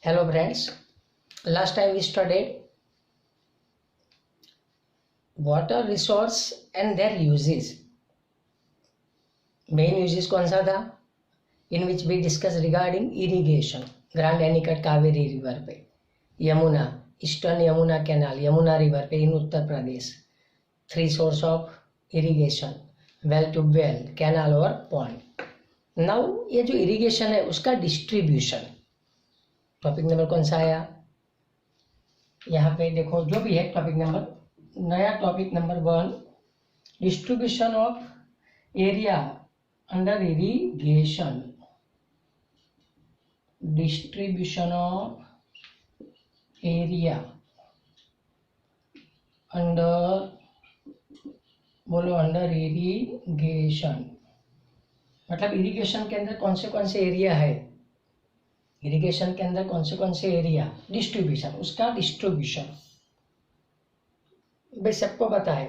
Hello friends, last time we studied water resource and their uses. Main uses कौन सा था? In which we discussed regarding irrigation. Grand Anicut Kaveri river पे, Yamuna, eastern Yamuna canal, Yamuna river पे इन Uttar Pradesh. 3 source of irrigation, well to well, canal और pond. Now ये जो irrigation है उसका डिस्ट्रीब्यूशन, टॉपिक नंबर कौन सा आया यहाँ पे देखो, जो भी है टॉपिक नंबर, नया topic number 1, distribution of area under irrigation. Distribution of area under, बोलो अंडर इरिगेशन, मतलब इरिगेशन के अंदर कौन से एरिया है, इरिगेशन के अंदर कौन से एरिया, डिस्ट्रीब्यूशन, उसका डिस्ट्रीब्यूशन. भाई सबको पता है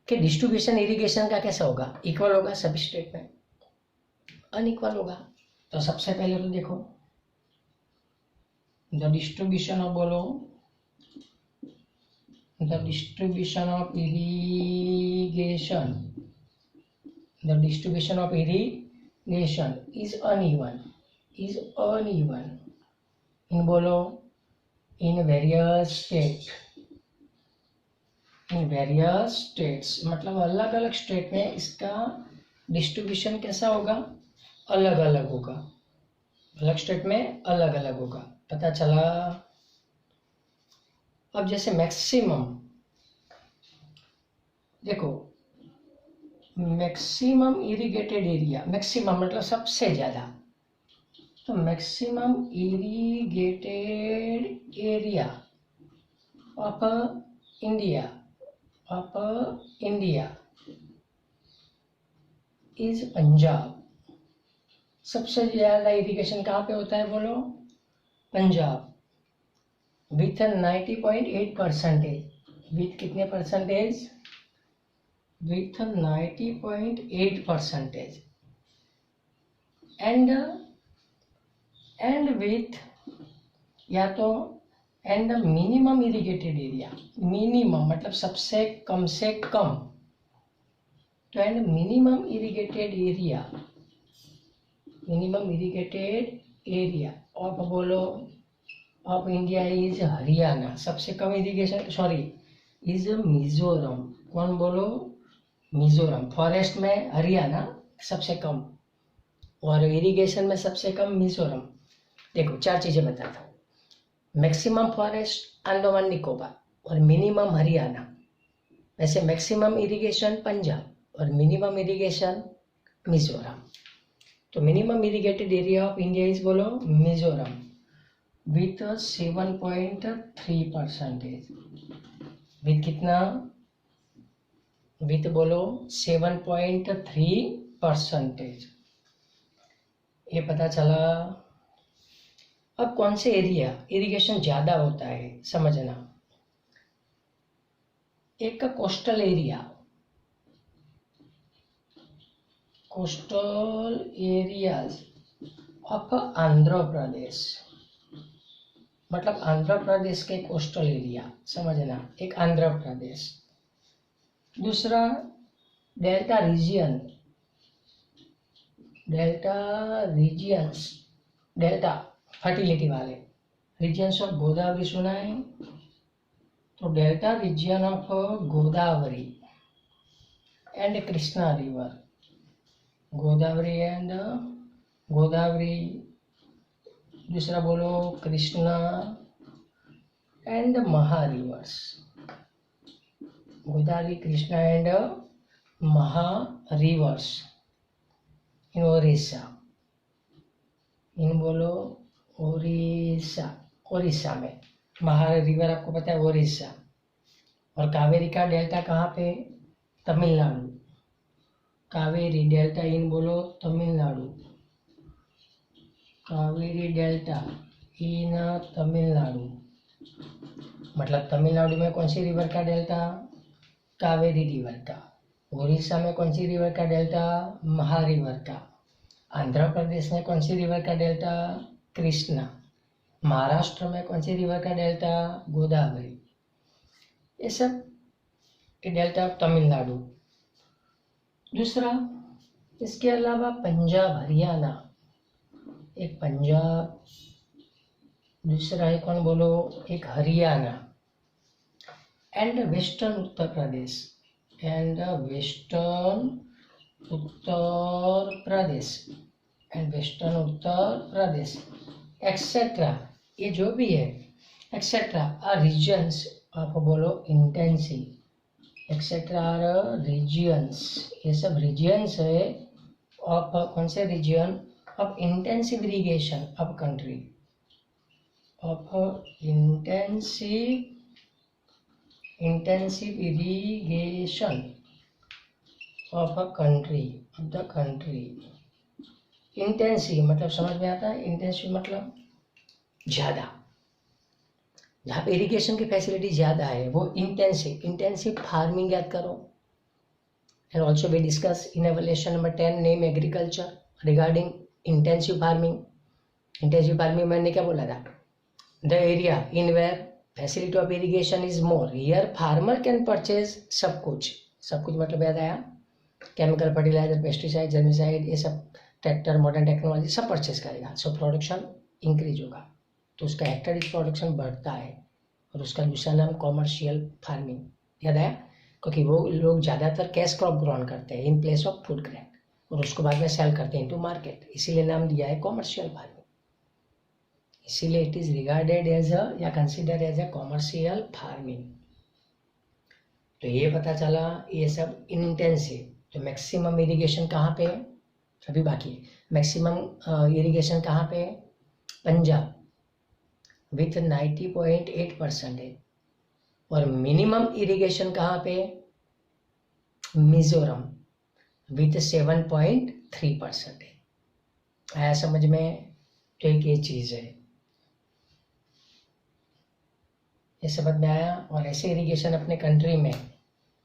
कि डिस्ट्रीब्यूशन इरिगेशन का कैसा होगा, इक्वल होगा सभी स्टेट में, अनइक्वल होगा. तो सबसे पहले तो देखो द डिस्ट्रीब्यूशन ऑफ, बोलो the distribution of irrigation, the distribution of irrigation is uneven in, बोलो in various states, मतलब अलग अलग स्टेट में इसका डिस्ट्रीब्यूशन कैसा होगा, अलग अलग होगा, अलग स्टेट में अलग अलग होगा. पता चला. अब जैसे मैक्सिमम देखो, मैक्सिमम इरिगेटेड एरिया, मैक्सिमम मतलब सबसे ज़्यादा, तो maximum irrigated area of India is Punjab. सबसे ज़्यादा इरिगेशन कहाँ पे होता है, बोलो पंजाब, विथ 90.8%. विथ कितने परसेंटेज, with 90.8%, and with, या तो and the minimum irrigated area, minimum मतलब सबसे कम से कम, तो and minimum irrigated area of, बोलो ऑफ इंडिया इज हरियाणा. सबसे कम इरिगेशन, सॉरी, इज मिजोरम. कौन, बोलो मिजोरम. फॉरेस्ट में हरियाणा सबसे कम और इरिगेशन में सबसे कम मिजोरम. देखो 4 चीजें बताता हूँ. मैक्सिमम फॉरेस्ट अंडमान निकोबार और मिनिमम हरियाणा. वैसे मैक्सिमम इरिगेशन पंजाब और मिनिमम इरिगेशन मिजोरम. तो minimum irrigated area of India is, बोलो मिजोरम, विथ 7.3%. विथ कितना, विथ बोलो 7.3%. ये पता चला. अब कौन से एरिया इरिगेशन ज्यादा होता है समझना. एक का coastal area, coastal areas of Andhra Pradesh, मतलब आंध्र प्रदेश के कोस्टल एरिया समझना, एक आंध्र प्रदेश. दूसरा डेल्टा रीजियंस, डेल्टा फर्टिलिटी वाले रीजियंस ऑफ गोदावरी सुना है, तो delta region of Godavari and Krishna river, Godavari and Godavari. दूसरा बोलो कृष्णा एंड महा रिवर्स, गोदावरी, कृष्णा एंड महा रिवर्स इन ओडिशा, इन बोलो ओडिशा में महा रिवर आपको पता है ओडिशा. और कावेरी का डेल्टा कहाँ पे, तमिलनाडु. कावेरी डेल्टा इन, बोलो तमिलनाडु, कावेरी डेल्टा इन तमिलनाडु. मतलब तमिलनाडु में कौन सी रिवर का डेल्टा, कावेरी रिवर का। उड़ीसा में कौन सी रिवर का डेल्टा, महा रिवर का। आंध्र प्रदेश में कौन सी रिवर का डेल्टा, कृष्णा। महाराष्ट्र में कौन सी रिवर का डेल्टा, गोदावरी। ये सब डेल्टा ऑफ तमिलनाडु। दूसरा, इसके अलावा पंजाब हरियाणा, एक पंजाब, दूसरा है कौन बोलो, एक Haryana, and western Uttar Pradesh, and western Uttar Pradesh, and western Uttar Pradesh etcetera, ये जो भी है एक्सेट्रा आर रीजन्स ऑफ बोलो इंटेंसिव, एक्सेट्रा आर रीजन्स, ये सब रीजन्स है ऑफ कौन से region, of intensive irrigation of country, of intensive irrigation of a country, of the country. Intensive मतलब समझ में आता है, इंटेंसिव मतलब ज़्यादा, जहाँ पे इरिगेशन की फैसिलिटी ज़्यादा है वो इंटेंसिव। इंटेंसिव फार्मिंग याद करो। And also we discuss in evolution number 10 name agriculture regarding intensive farming. Intensive farming मैंने क्या बोला था, the area in where facility of irrigation is more, here farmer can purchase सब कुछ। सब कुछ मतलब याद आया, केमिकल फर्टिलाइजर, पेस्टिसाइड, जर्मिसाइड, ये सब ट्रैक्टर, मॉडर्न टेक्नोलॉजी सब परचेज करेगा, सो प्रोडक्शन इंक्रीज होगा, तो उसका हेक्टेयर प्रोडक्शन बढ़ता है। और उसका दूसरा नाम कॉमर्शियल फार्मिंग, याद आया, क्योंकि वो लोग ज़्यादातर कैश क्रॉप ग्रोन करते हैं in place of food grain, और उसको बाद में सेल करते हैं इनटू मार्केट, इसीलिए नाम दिया है कॉमर्शियल फार्मिंग। इसीलिए it is regarded as a या consider as a commercial farming. तो ये पता चला, ये सब इंटेंसिव। तो मैक्सिमम इरिगेशन कहाँ पे है, अभी बाकी है। मैक्सिमम इरिगेशन कहाँ पे है, पंजाब विथ 90.8% है। और मिनिमम इरिगेशन कहाँ पे, मिजोरम विथ 7.3% है। आया समझ में? तो एक ये चीज़ है, ये समझ में आया। और ऐसे इरिगेशन अपने कंट्री में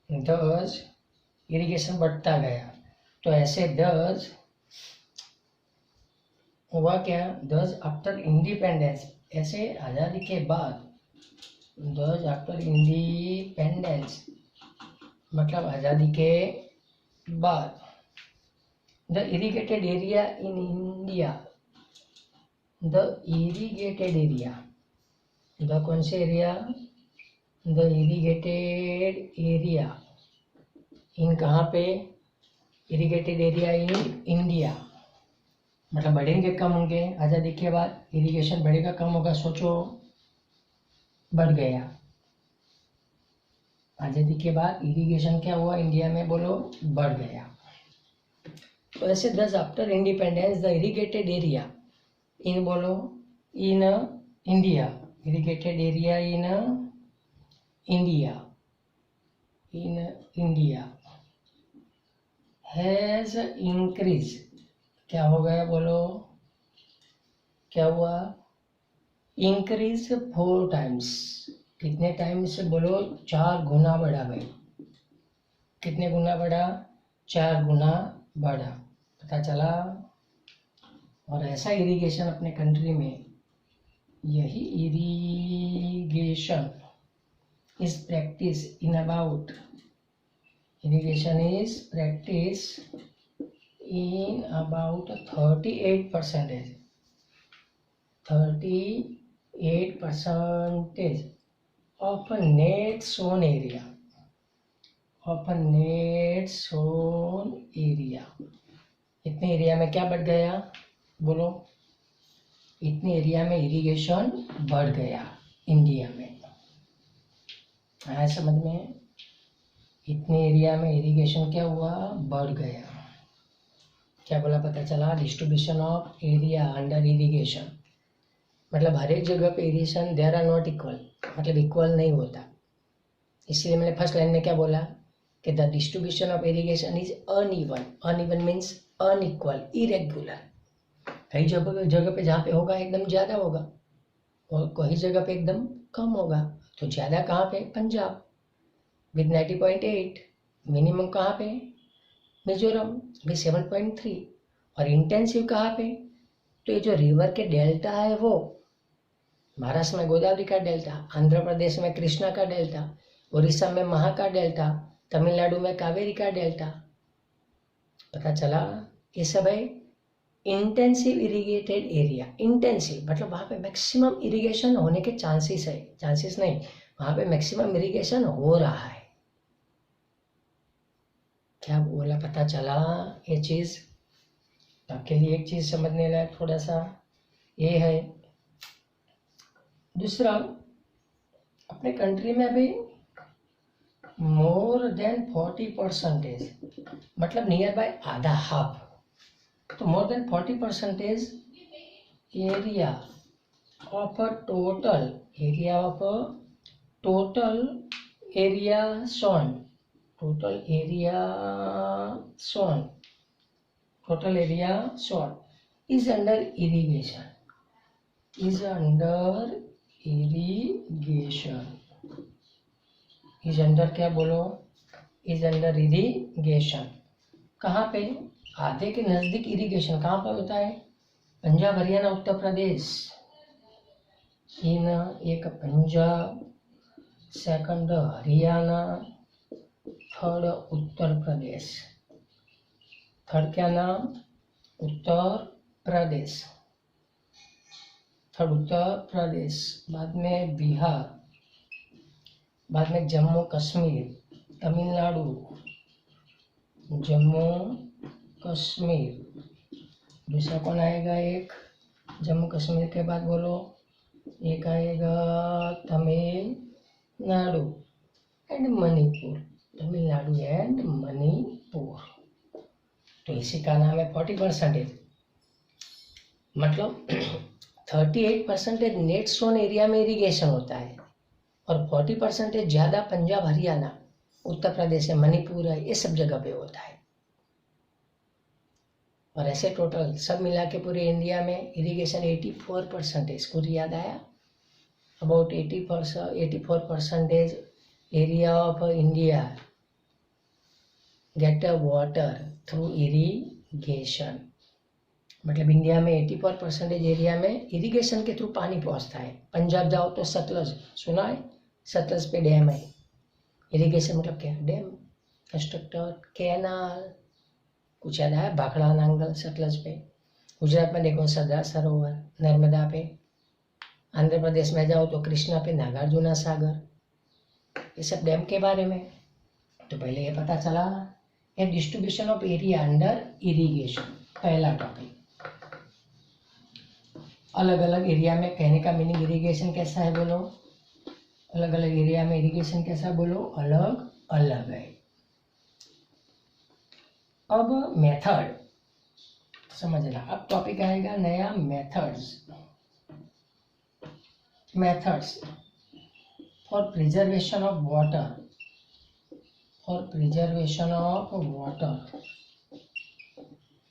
दस इरिगेशन बढ़ता गया, तो ऐसे 10 हुआ क्या, 10 आफ्टर इंडिपेंडेंस, ऐसे आज़ादी के बाद 10 आफ्टर इंडिपेंडेंस मतलब आज़ादी के बाद, the irrigated area in India, the irrigated area, the कौन से एरिया, द इरिगेटेड एरिया इन कहाँ पे, इरिगेटेड एरिया इन इंडिया, मतलब बढ़ेंगे कम होंगे आज़ादी के बाद, इरिगेशन बढ़ेगा कम होगा, सोचो बढ़ गया। आज़ादी के बाद इरिगेशन क्या हुआ इंडिया में, बोलो बढ़ गया। तो ऐसे 10 after independence the irrigated area in, बोलो in India, irrigated area in India, in India has increase, क्या हो गया बोलो, क्या हुआ, इंक्रीज 4 टाइम्स। कितने टाइम्स बोलो, 4 गुना बढ़ा भाई। कितने गुना बढ़ा, 4 गुना बढ़ा, पता चला। और ऐसा इरिगेशन अपने कंट्री में, यही irrigation is practice in about, irrigation is practice in about 38%, 38% of net sown area, of net sown area। इतने एरिया में क्या बढ़ गया बोलो, इतने एरिया में इरिगेशन बढ़ गया इंडिया में। आया समझ में? इतने एरिया में इरिगेशन क्या हुआ, बढ़ गया। क्या बोला, पता चला, distribution of area under irrigation, मतलब हर एक जगह पे irrigation there are not equal, मतलब इक्वल नहीं होता। इसलिए मैंने फर्स्ट लाइन में क्या बोला कि the distribution of irrigation is uneven. Uneven means unequal, irregular. कई जगह पे जहाँ पे होगा एकदम ज़्यादा होगा, और कई जगह पे एकदम कम होगा। तो ज़्यादा कहाँ पे? पंजाब विद 90.8। मिनिमम कहाँ पे? मिजोरम विद 7.3। और इंटेंसिव कहाँ पे? तो ये जो रिवर के डेल्टा है वो महाराष्ट्र में गोदावरी का डेल्टा, आंध्र प्रदेश में कृष्णा का डेल्टा, उड़ीसा में महा का डेल्टा, तमिलनाडु में कावेरी का डेल्टा। पता चला ये सब है इंटेंसिव इरिगेटेड एरिया। इंटेंसिव मतलब वहाँ पे मैक्सिमम इरिगेशन होने के चांसेस है, चांसेस नहीं, वहाँ पे मैक्सिमम इरिगेशन हो रहा है। क्या बोला? पता चला ये चीज़। आपके लिए एक चीज़ समझने लायक थोड़ा सा ये है। दूसरा, अपने कंट्री में अभी मोर देन 40%, मतलब नियर बाय आधा हाफ, तो more than 40% area of total area sown is under irrigation. Is under क्या बोलो? Is under irrigation. कहाँ पे? आधे के नजदीक इरिगेशन कहाँ पर होता है? पंजाब, हरियाणा, उत्तर प्रदेश। एक Punjab, second Haryana, third Uttar Pradesh. Third क्या नाम? उत्तर प्रदेश। थर्ड उत्तर प्रदेश, बाद में बिहार, बाद में जम्मू कश्मीर, तमिलनाडु, जम्मू कश्मीर। दूसरा कौन आएगा? एक जम्मू कश्मीर के बाद बोलो, एक आएगा तमिलनाडु एंड मणिपुर। तमिलनाडु एंड मणिपुर। तो इसी का नाम है 40%। मतलब 38% नेट सोन एरिया में इरिगेशन होता है और 40% ज़्यादा पंजाब, हरियाणा, उत्तर प्रदेश है, मणिपुर है, ये सब जगह पे होता है। और ऐसे टोटल सब मिला के पूरे इंडिया में इरिगेशन 84%। इसको याद आया? About 84% area of India get water through irrigation. मतलब इंडिया में 84% एरिया में इरिगेशन के थ्रू पानी पहुंचता है। पंजाब जाओ तो सतलज सुना है? सतलज पे डैम है। इरिगेशन मतलब क्या? Dam, constructor, canal. कुछ याद आया? भाखड़ा, नांगल, सतलज पे। गुजरात में देखो सरदार सरोवर, नर्मदा पे। आंध्र प्रदेश में जाओ तो कृष्णा पे, नागार्जुना सागर। ये सब डैम के बारे में। तो पहले ये पता चला ये distribution of area under irrigation, पहला टॉपिक। अलग अलग एरिया में कहने का मीनिंग इरिगेशन कैसा है बोलो? अलग अलग एरिया में इरिगेशन कैसा बोलो? अलग अलग है। अब मेथड समझना। अब टॉपिक आएगा नया, methods for preservation of water.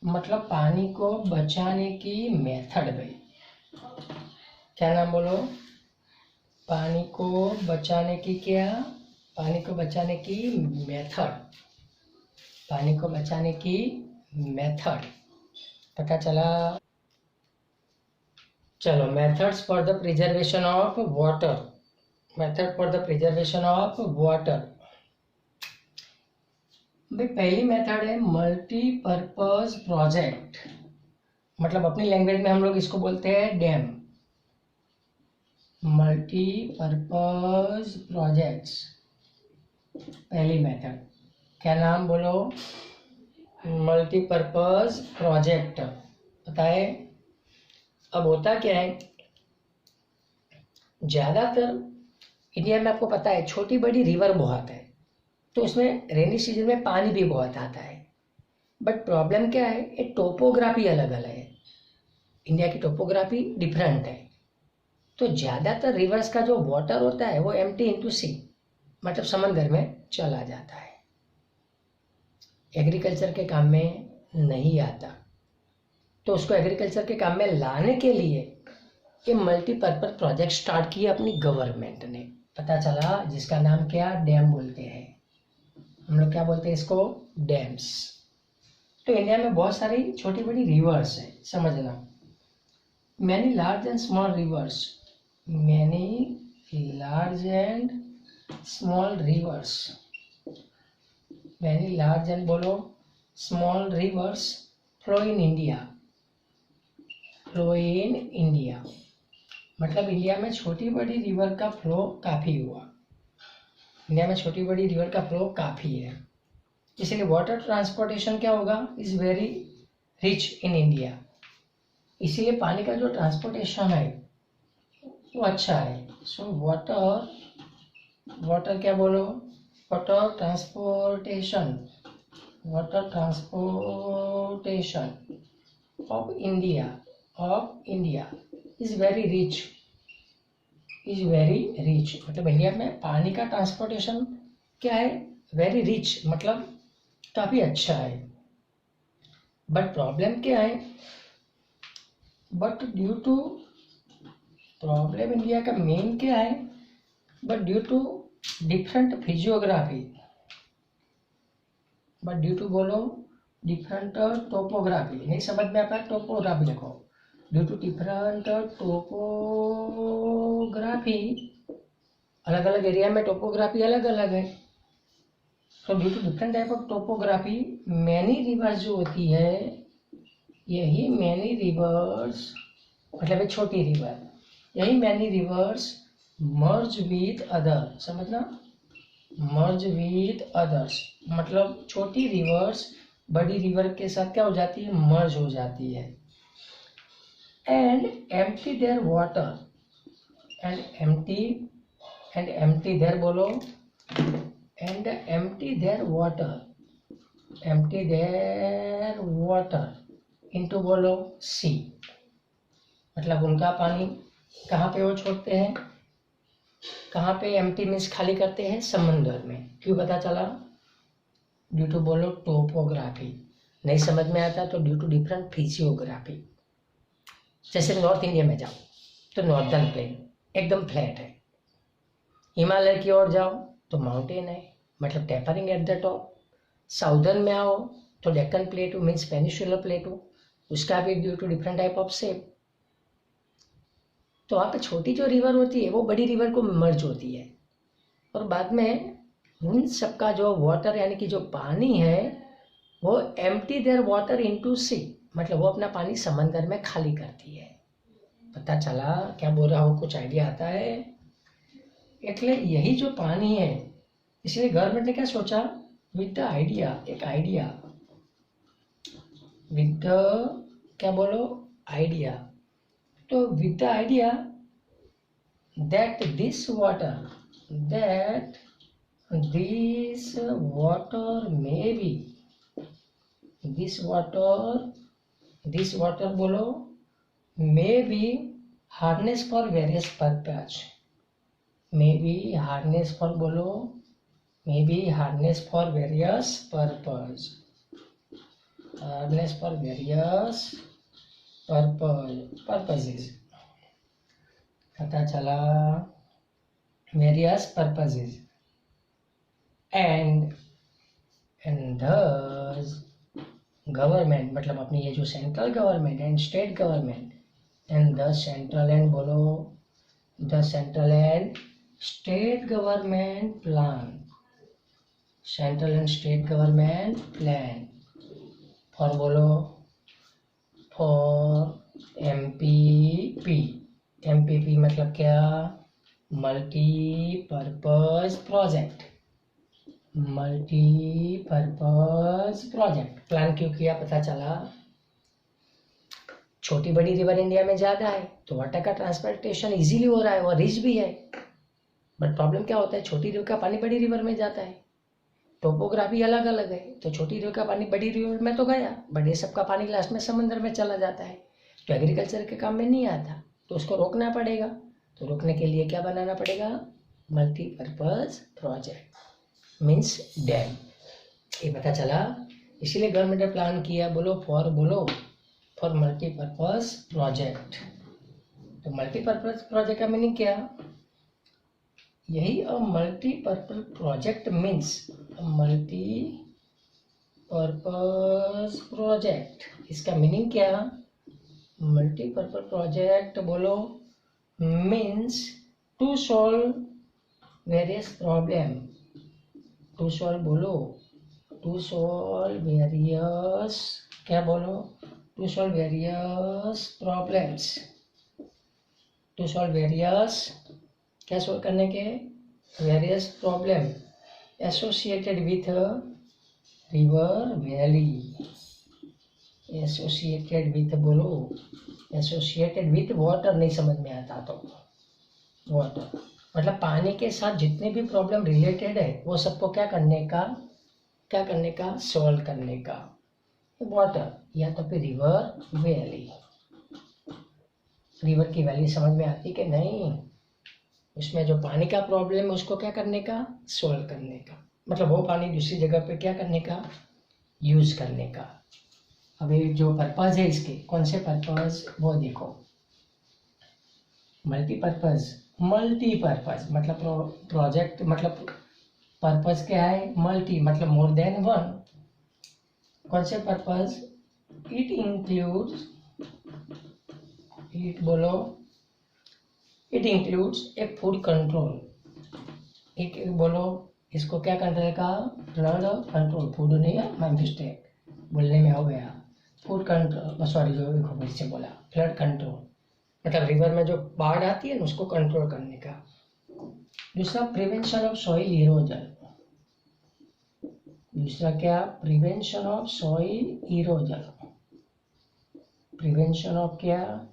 मतलब पानी को बचाने की मेथड भाई। क्या नाम बोलो? पानी को बचाने की क्या? पानी को बचाने की मेथड। पता चला? चलो, methods for the preservation of water. भाई पहली मेथड है मल्टीपर्पज प्रोजेक्ट। मतलब अपनी लैंग्वेज में हम लोग इसको बोलते हैं डैम। मल्टीपर्पज प्रोजेक्ट्स पहली मेथड। क्या नाम बोलो? Multipurpose project. पता है? अब होता क्या है, ज्यादातर इंडिया में आपको पता है छोटी बड़ी रिवर बहुत है, तो उसमें रेनी सीजन में पानी भी बहुत आता है। बट प्रॉब्लम क्या है, ये टोपोग्राफी अलग अलग है। इंडिया की टोपोग्राफी डिफरेंट है। तो ज़्यादातर रिवर्स का जो वाटर होता है वो एम्प्टी इनटू सी, मतलब समंदर में चला जाता है, एग्रीकल्चर के काम में नहीं आता। तो उसको एग्रीकल्चर के काम में लाने के लिए ये मल्टीपर्पज प्रोजेक्ट स्टार्ट किए अपनी गवर्नमेंट ने। पता चला, जिसका नाम क्या, डैम बोलते हैं। हम लोग क्या बोलते हैं इसको, डैम्स। तो इंडिया में बहुत सारी छोटी बड़ी रिवर्स है, समझना। Many large and small rivers, many large and small rivers, many large and बोलो small rivers flow in India, flow in India. मतलब इंडिया में छोटी बड़ी रिवर का फ्लो काफ़ी हुआ, इंडिया में छोटी बड़ी रिवर का फ्लो काफ़ी है, इसलिए वाटर ट्रांसपोर्टेशन क्या होगा, is very rich in India. इसीलिए पानी का जो ट्रांसपोर्टेशन है वो अच्छा है। सो वाटर, वाटर क्या बोलो, water transportation, water transportation of India is very rich, is very rich. मतलब इंडिया में पानी का ट्रांसपोर्टेशन क्या है, वेरी रिच, मतलब काफ़ी अच्छा है। बट प्रॉब्लम क्या है, but due to, problem India का मेन क्या है, but due to different physiography, but due to बोलो डिफरेंट टोपोग्राफी, नहीं समझ में आता है टोपोग्राफी लिखो, ड्यू टू डिफरेंट टोपोग्राफी, अलग अलग एरिया में टोपोग्राफी अलग अलग है। तो due to different type of topography, many rivers जो होती है, यही मैनी रिवर्स मतलब एक छोटी रिवर, यही many reverse merge with other, समझना, मर्ज विथ अदर्स, मतलब छोटी रिवर्स बड़ी रिवर के साथ क्या हो जाती है, मर्ज हो जाती है। And empty there water, and empty there बोलो, and empty there water into बोलो सी, मतलब उनका पानी कहाँ पे वो छोड़ते हैं, कहाँ पे, एम्प्टी मीन्स खाली करते हैं, समंदर में। क्यों पता चला, ड्यू टू बोलो टोपोग्राफी, नहीं समझ में आता तो ड्यू टू डिफरेंट फिजियोग्राफी। जैसे नॉर्थ इंडिया में जाओ तो नॉर्दर्न प्लेन एकदम फ्लैट है, हिमालय की ओर जाओ तो माउंटेन है, मतलब tapering at the top. Southern में आओ तो Deccan plateau means peninsular plateau, उसका भी due to different type of shape. तो वहाँ पे छोटी जो रिवर होती है वो बड़ी रिवर को मर्ज होती है, और बाद में उन सबका जो वाटर यानी कि जो पानी है वो एम्प्टी देयर वाटर इनटू सी, मतलब वो अपना पानी समंदर में खाली करती है। पता चला क्या बोल रहा हूँ, कुछ आइडिया आता है। इसलिए यही जो पानी है, इसलिए गवर्नमेंट ने क्या सोचा, विद द आइडिया, एक आइडिया, विद द क्या बोलो आइडिया, तो with the idea that this water may be, this water बोलो may be harnessed for various purpose, may be harnessed for बोलो, may be harnessed for various purpose, harnessed for various purposes, पता चला, various purposes, and thus government, मतलब अपनी ये जो central government and state government, and the central and बोलो, the central and state government plan, central and state government plan for बोलो, for MPP, MPP मतलब क्या, multipurpose project, multipurpose project. Plan क्यों किया, पता चला छोटी बड़ी रिवर इंडिया में ज़्यादा है तो वाटर का ट्रांसपोर्टेशन इजीली हो रहा है और रिच भी है। बट प्रॉब्लम क्या होता है, छोटी रिवर का पानी बड़ी रिवर में जाता है, टोपोग्राफी अलग अलग है, तो छोटी रिवर का पानी बड़ी रिवर में तो गया, बट ये सब का पानी लास्ट में समंदर में चला जाता है, तो एग्रीकल्चर के काम में नहीं आता, तो उसको रोकना पड़ेगा। तो रोकने के लिए क्या बनाना पड़ेगा, मल्टीपर्पज प्रोजेक्ट मीन्स डैम, ये पता चला। इसीलिए गवर्नमेंट ने प्लान किया, बोलो फॉर मल्टीपर्पज प्रोजेक्ट। तो मल्टीपर्पज प्रोजेक्ट का मीनिंग क्या, यही uh multipurpose project means multi purpose project, इसका मीनिंग क्या? मल्टीपर्पज प्रोजेक्ट बोलो means to solve various problem, to solve बोलो, टू सॉल्व वेरियस, क्या बोलो? To solve various problems, to solve various, क्या सॉल्व करने के? Various problem associated with river valley, associated with बोलो, एसोसिएटेड विथ वाटर नहीं समझ में आता तो वाटर मतलब पानी के साथ जितने भी प्रॉब्लम रिलेटेड है वो सबको क्या करने का, क्या करने का? सॉल्व करने का। वाटर या तो फिर रिवर वैली, रिवर की वैली समझ में आती कि नहीं? उसमें जो पानी का प्रॉब्लम है उसको क्या करने का? सॉल्व करने का, मतलब वो पानी दूसरी जगह पे क्या करने का? यूज करने का। अभी जो पर्पज है इसके, कौन से पर्पज वो देखो। मल्टीपर्पज, मल्टीपर्पज मतलब प्रोजेक्ट मतलब पर्पज क्या है? मल्टी मतलब मोर देन वन। कौन से पर्पज? इट इंक्लूड्स, इट बोलो, it includes A food control, एक बोलो इसको क्या करने का? फ्लड कंट्रोल, फूड नहीं है, माय मिस्टेक बोलने में हो गया, फूड कंट्रोल, सॉरी जो भी फिर से बोला, फ्लड कंट्रोल मतलब रिवर में जो बाढ़ आती है ना उसको कंट्रोल करने का। दूसरा प्रिवेंशन ऑफ सॉइल इरोजन, दूसरा क्या? Prevention of soil erosion, prevention of क्या?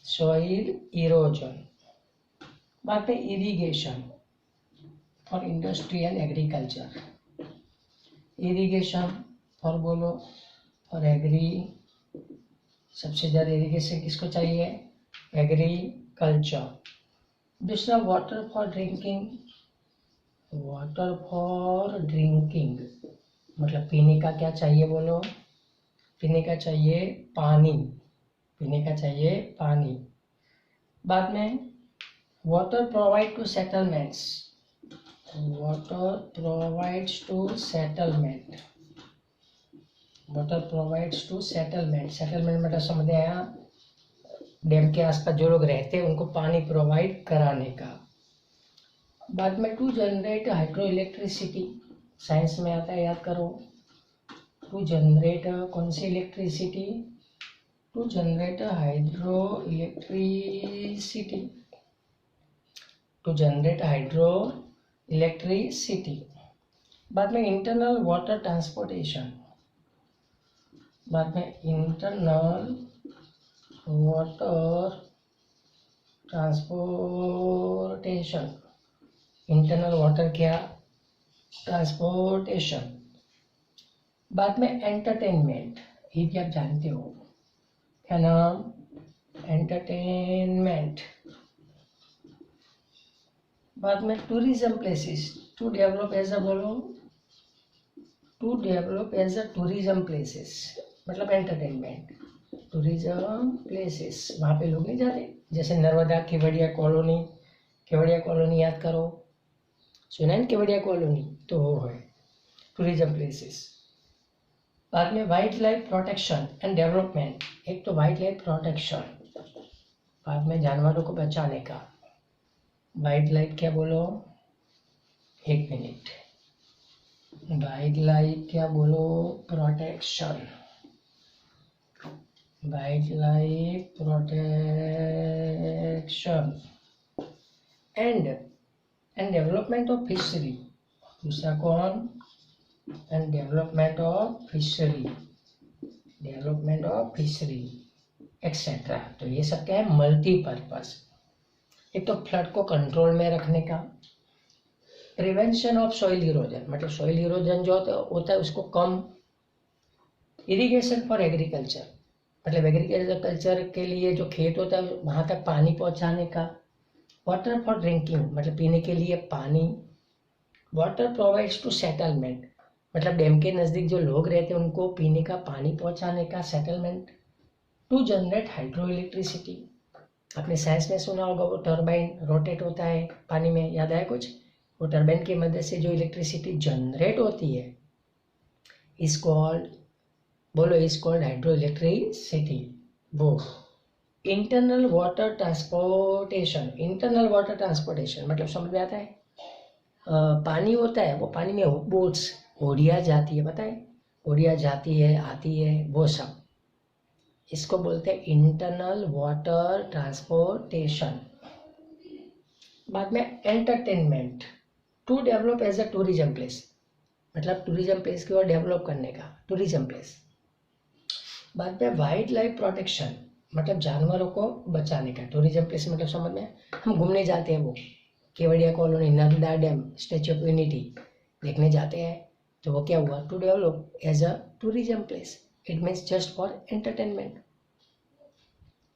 Soil erosion. बाद में irrigation for industry and agriculture, irrigation for बोलो फॉर एग्री, सबसे ज़्यादा इरिगेशन किसको चाहिए? एग्रीकल्चर। दूसरा water for drinking, water for drinking मतलब पीने का क्या चाहिए बोलो? पीने का चाहिए पानी, पीने का चाहिए पानी। बाद में water provide to settlements, water provides to settlement, water provides to settlement, settlement मतलब समझ आया? डैम के आसपास जो लोग रहते हैं उनको पानी प्रोवाइड कराने का। बाद में to generate hydro electricity, science में आता है याद करो, टू जनरेट कौन सी electricity? To generate hydro electricity, to generate hydro electricity. बाद में इंटरनल वाटर ट्रांसपोर्टेशन, बाद में internal water transportation, internal water क्या? ट्रांसपोर्टेशन। बाद में एंटरटेनमेंट, ये भी आप जानते हो क्या नाम? एंटरटेनमेंट। बाद में tourism places, to develop as a बोलो, to develop as a tourism places मतलब एंटरटेनमेंट, टूरिज्म प्लेसेस वहाँ पे लोग नहीं जाते, जैसे नर्मदा केवड़िया कॉलोनी, केवड़िया कॉलोनी याद करो, सुना है केवड़िया कॉलोनी, तो वो है टूरिज्म प्लेसेस। बाद में wild life protection and development, एक तो वाइल्ड लाइफ प्रोटेक्शन, बाद में जानवरों को बचाने का, वाइल्ड लाइफ क्या बोलो? एक मिनट, वाइल्ड लाइफ क्या बोलो? Protection, wild life protection and development of fishery, दूसरा कौन? And development of fishery, development of fishery etcetera. तो ये सब क्या है? मल्टीपर्पज। एक तो फ्लड को कंट्रोल में रखने का, प्रिवेंशन ऑफ सॉइल इरोजन मतलब सॉइल इरोजन जो होता है उसको कम, इरिगेशन फॉर एग्रीकल्चर मतलब एग्रीकल्चर के लिए जो खेत होता है वहाँ तक पानी पहुँचाने का, वाटर फॉर ड्रिंकिंग मतलब पीने के लिए पानी, वाटर प्रोवाइड्स टू सेटलमेंट मतलब डैम के नज़दीक जो लोग रहते हैं उनको पीने का पानी पहुँचाने का, settlement, to generate hydro electricity आपने साइंस में सुना होगा वो टर्बाइन रोटेट होता है पानी में, याद आया कुछ? वो टर्बाइन की मदद से जो इलेक्ट्रिसिटी जनरेट होती है इज कॉल्ड, बोलो, इज कॉल्ड हाइड्रो इलेक्ट्रिसिटी। वो internal water transportation, internal water transportation मतलब समझ में आता है? पानी होता है, वो पानी में बोट्स, होड़ियाँ जाती है, पता है? होड़ियाँ जाती है, आती है, वो सब, इसको बोलते हैं इंटरनल वाटर ट्रांसपोर्टेशन। बाद में entertainment, to develop as a tourism place, मतलब टूरिज्म प्लेस की ओर डेवलप करने का, टूरिज्म प्लेस। बाद में वाइल्ड लाइफ प्रोटेक्शन, मतलब जानवरों को बचाने का। टूरिज्म प्लेस मतलब समझ में, हम घूमने जाते हैं, वो Kevadia colony, Narmada dam, Statue of Unity देखने जाते हैं, तो वो क्या हुआ? To develop as a tourism place. It means just for entertainment,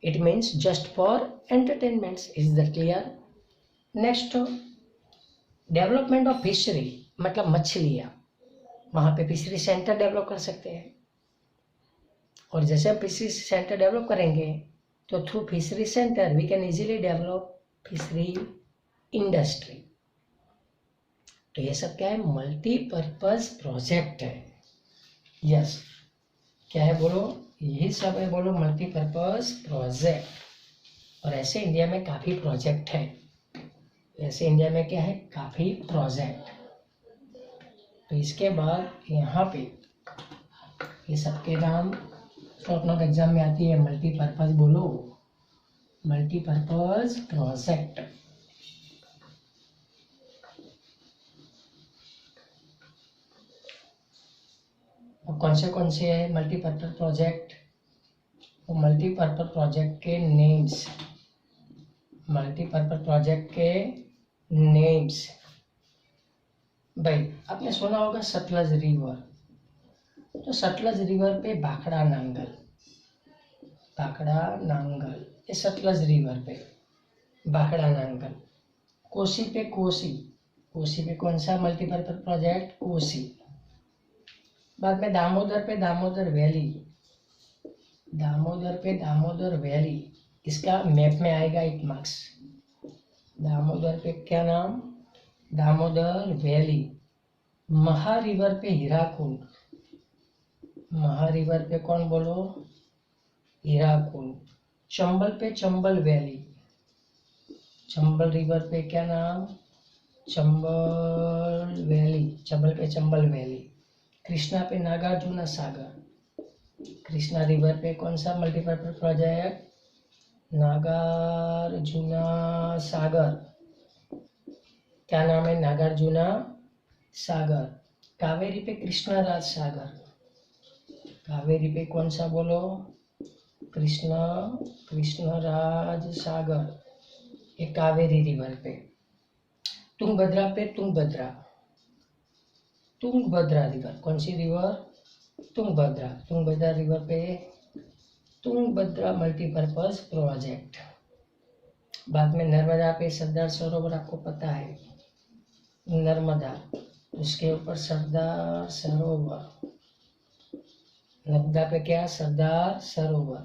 it means just for entertainment. Is that clear? Next, development of fishery, मतलब मछलियाँ, वहाँ पे फिशरी सेंटर डेवलप कर सकते हैं। और जैसे हम फिशरी सेंटर डेवलप करेंगे तो through fishery centre we can easily develop fishery industry. तो ये सब क्या है? मल्टीपर्पज प्रोजेक्ट है। यस, क्या है बोलो? यही सब है, बोलो, मल्टीपर्पज प्रोजेक्ट। और ऐसे इंडिया में काफ़ी प्रोजेक्ट है, ऐसे इंडिया में क्या है? काफ़ी प्रोजेक्ट। तो इसके बाद यहाँ पे ये सबके नाम शॉर्ट नोट एग्जाम में आती है। मल्टीपर्पज बोलो, मल्टीपर्पज प्रोजेक्ट। और कौन से है मल्टीपर्पज प्रोजेक्ट? तो मल्टीपर्पज प्रोजेक्ट के नेम्स, मल्टीपर्पज प्रोजेक्ट के नेम्स, भाई आपने सुना होगा सतलज रिवर, तो सतलज रिवर पे भाखड़ा नांगल, भाखड़ा नांगल, ये सतलज रिवर पे भाखड़ा नांगल। कोसी पे कोसी, कोसी पे कौन सा मल्टीपर्पज प्रोजेक्ट? कोसी। बाद में दामोदर पे दामोदर वैली, दामोदर पे दामोदर वैली, इसका मैप में आएगा 1 मार्क्स। दामोदर पे क्या नाम? दामोदर वैली। महा रिवर पे हीराकुंड, महा रिवर पे कौन बोलो? हीराकुंड। चंबल पे चंबल वैली, चंबल रिवर पे क्या नाम? चंबल वैली, चंबल पे चंबल वैली। कृष्णा पे नागार्जुना सागर, कृष्णा रिवर पे कौन सा मल्टीपर्पज प्रोजेक्ट? नागार्जुना सागर, क्या नाम है? नागार्जुना सागर। कावेरी पे कृष्णराज सागर, कावेरी पे कौन सा बोलो? कृष्णराज सागर, ये कावेरी रिवर पे। तुंगभद्रा पे तुंगभद्रा, तुंगभद्रा रिवर, कौन सी रिवर? तुंगभद्रा, तुंगभद्रा रिवर पे तुंगभद्रा मल्टीपर्पज प्रोजेक्ट। बाद में नर्मदा पे सरदार सरोवर, आपको पता है नर्मदा, उसके ऊपर सरदार सरोवर, नर्मदा पे क्या? सरदार सरोवर।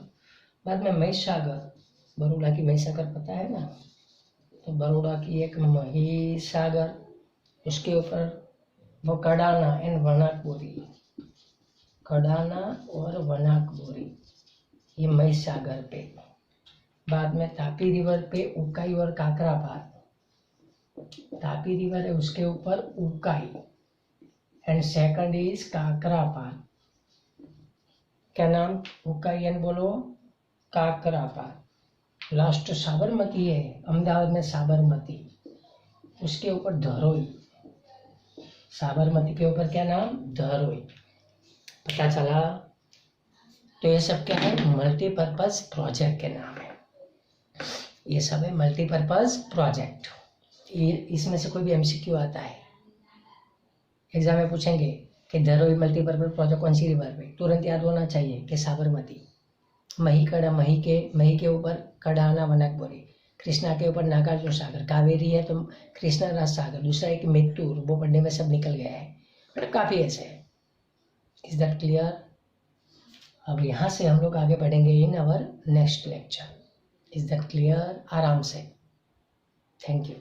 बाद में महिसागर, बड़ौदा की महिसागर पता है ना, तो बड़ौदा की एक महिसागर, उसके ऊपर वो कडाना एंड वनाकबोरी, कडाना और वनाकबोरी, ये महिसागर पे। बाद में तापी रिवर पे उकाई और काकरापार, तापी रिवर है उसके ऊपर Ukai and second is Kakrapar, क्या नाम? उकाई एंड बोलो काकरापार। लास्ट साबरमती है, अहमदाबाद में साबरमती, उसके ऊपर धरोई, साबरमती के ऊपर क्या नाम? धरोई। पता चला? तो ये सब क्या है? मल्टीपर्पज प्रोजेक्ट के नाम है, ये सब है मल्टीपर्पज प्रोजेक्ट। ये इसमें से कोई भी एमसीक्यू आता है एग्जाम में, पूछेंगे कि धरोई मल्टीपर्पज प्रोजेक्ट कौन सी रिवर पे, तुरंत याद होना चाहिए कि साबरमती। मही के ऊपर कडाना वनाकबोरी, कृष्णा के ऊपर नागार्जुन सागर, कावेरी है तो कृष्णराज सागर, दूसरा एक मेत्तूर, वो पढ़ने में सब निकल गया है, मतलब काफ़ी ऐसे है। Is that clear? अब यहाँ से हम लोग आगे बढ़ेंगे in our next lecture. Is that clear? आराम से। Thank you.